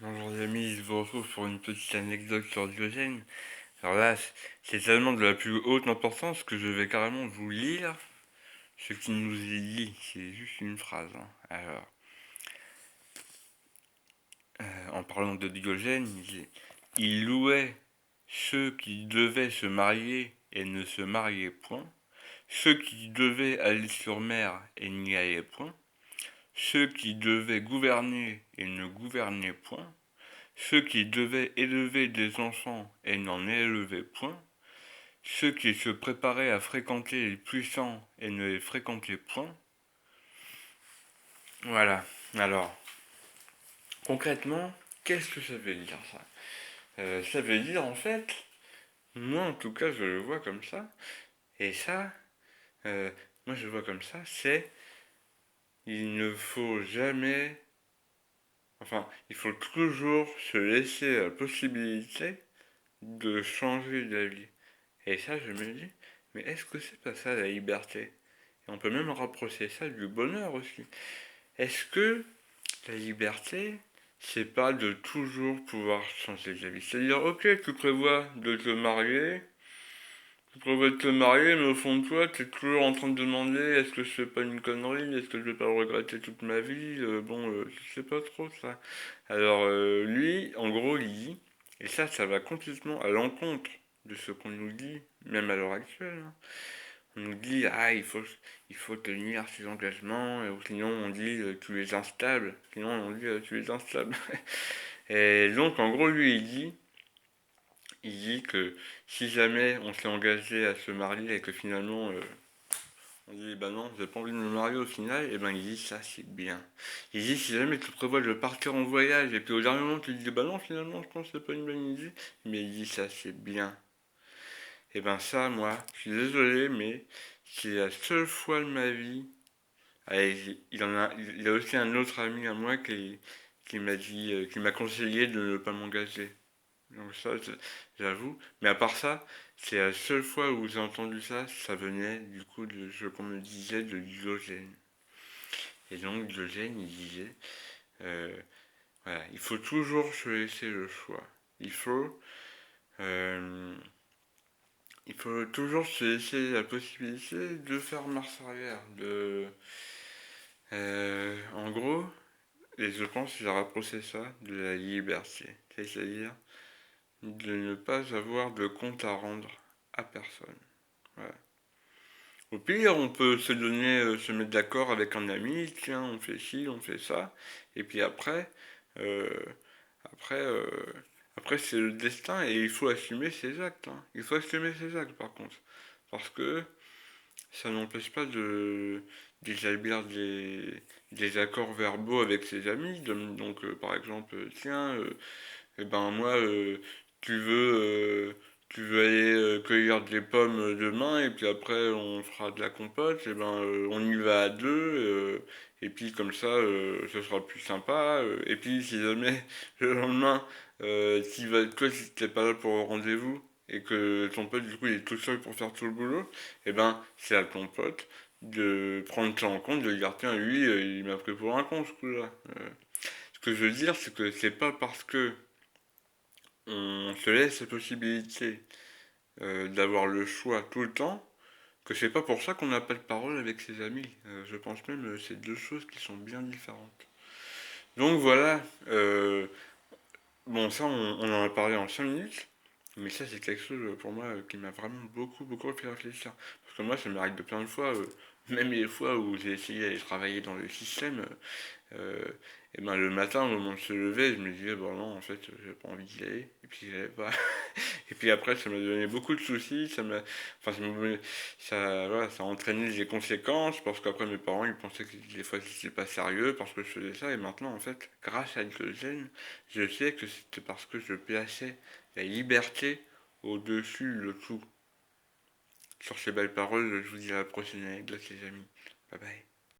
Bonjour les amis, je vous retrouve pour une petite anecdote sur Diogène. Alors là, c'est tellement de la plus haute importance que je vais carrément vous lire ce qu'il nous est dit. C'est juste une phrase, hein. Alors, en parlant de Diogène, il louait ceux qui devaient se marier et ne se mariaient point, ceux qui devaient aller sur mer et n'y allaient point, ceux qui devaient gouverner et ne gouvernaient point, ceux qui devaient élever des enfants et n'en élevaient point, ceux qui se préparaient à fréquenter les puissants et ne les fréquentaient point. Voilà. Alors, concrètement, qu'est-ce que ça veut dire ça Ça veut dire en fait, moi en tout cas je le vois comme ça, et ça, euh, moi je le vois comme ça, c'est il ne faut jamais, enfin, il faut toujours se laisser la possibilité de changer d'avis. Et ça, je me dis, mais est-ce que c'est pas ça la liberté? Et on peut même rapprocher ça du bonheur aussi. Est-ce que la liberté, c'est pas de toujours pouvoir changer d'avis? C'est-à-dire, ok, tu prévois de te marier, tu prévois de te marier, mais au fond de toi, tu es toujours en train de demander, est-ce que je fais pas une connerie? Est-ce que je vais pas le regretter toute ma vie? Je sais pas trop ça. Alors, lui, en gros, il dit, et ça va complètement à l'encontre de ce qu'on nous dit, même à l'heure actuelle, hein. On nous dit, ah, il faut tenir ses engagements, ou sinon on dit, tu es instable, sinon on dit, tu es instable. Et donc, en gros, lui, il dit que si jamais on s'est engagé à se marier et que finalement, on dit, bah non, j'ai pas envie de me marier au final, et ben il dit, ça c'est bien. Il dit, si jamais tu prévois de partir en voyage, et puis au dernier moment tu te dis, bah non, finalement, je pense que c'est pas une bonne idée, mais il dit, ça c'est bien. Et ben ça, moi, je suis désolé, mais c'est la seule fois de ma vie. Allez, il a aussi un autre ami à moi qui m'a dit, qui m'a conseillé de ne pas m'engager. Donc ça, j'avoue. Mais à part ça, c'est la seule fois où j'ai entendu ça, ça venait du coup de ce qu'on me disait de Diogène. Et donc Diogène, il disait, euh, voilà, il faut toujours se laisser le choix. Il faut, euh, il faut toujours se laisser la possibilité de faire marche arrière. En gros, et je pense que j'ai rapproché ça de la liberté. C'est-à-dire de ne pas avoir de compte à rendre à personne. Voilà. Au pire, on peut se donner, se mettre d'accord avec un ami, tiens, on fait ci, on fait ça, et puis euh, après, euh, après c'est le destin et il faut assumer ses actes, hein. Il faut assumer ses actes par contre, parce que ça n'empêche pas d'établir des accords verbaux avec ses amis. Donc, par exemple, tiens, eh ben moi, tu veux, tu veux aller cueillir des pommes demain et puis après on fera de la compote, et ben on y va à deux, et puis comme ça ce sera plus sympa. Et puis si jamais le lendemain, toi si t'es pas là pour le rendez-vous et que ton pote du coup il est tout seul pour faire tout le boulot, et ben c'est à ton pote de prendre ça en compte, de dire tiens lui il m'a pris pour un con ce coup-là. Ce que je veux dire c'est que c'est pas parce que on se laisse la possibilité d'avoir le choix tout le temps, que c'est pas pour ça qu'on n'a pas de parole avec ses amis. Je pense même que c'est deux choses qui sont bien différentes. Donc voilà, bon ça on en a parlé en 5 minutes, mais ça c'est quelque chose pour moi qui m'a vraiment beaucoup fait réfléchir. Parce que moi ça m'arrive de plein de fois, même les fois où j'ai essayé d'aller travailler dans le système, euh, et ben le matin, au moment de se lever, je me disais, bon non, en fait, j'ai pas envie d'y aller. Et puis j'y allais pas. Et puis après, ça m'a donné beaucoup de soucis. Enfin, voilà, ça a entraîné des conséquences parce qu'après mes parents, ils pensaient que des fois c'était pas sérieux parce que je faisais ça. Et maintenant, en fait, grâce à Diogène, je sais que c'était parce que je plaçais la liberté au-dessus de tout. Sur ces belles paroles, je vous dis à la prochaine anecdote, les amis. Bye bye.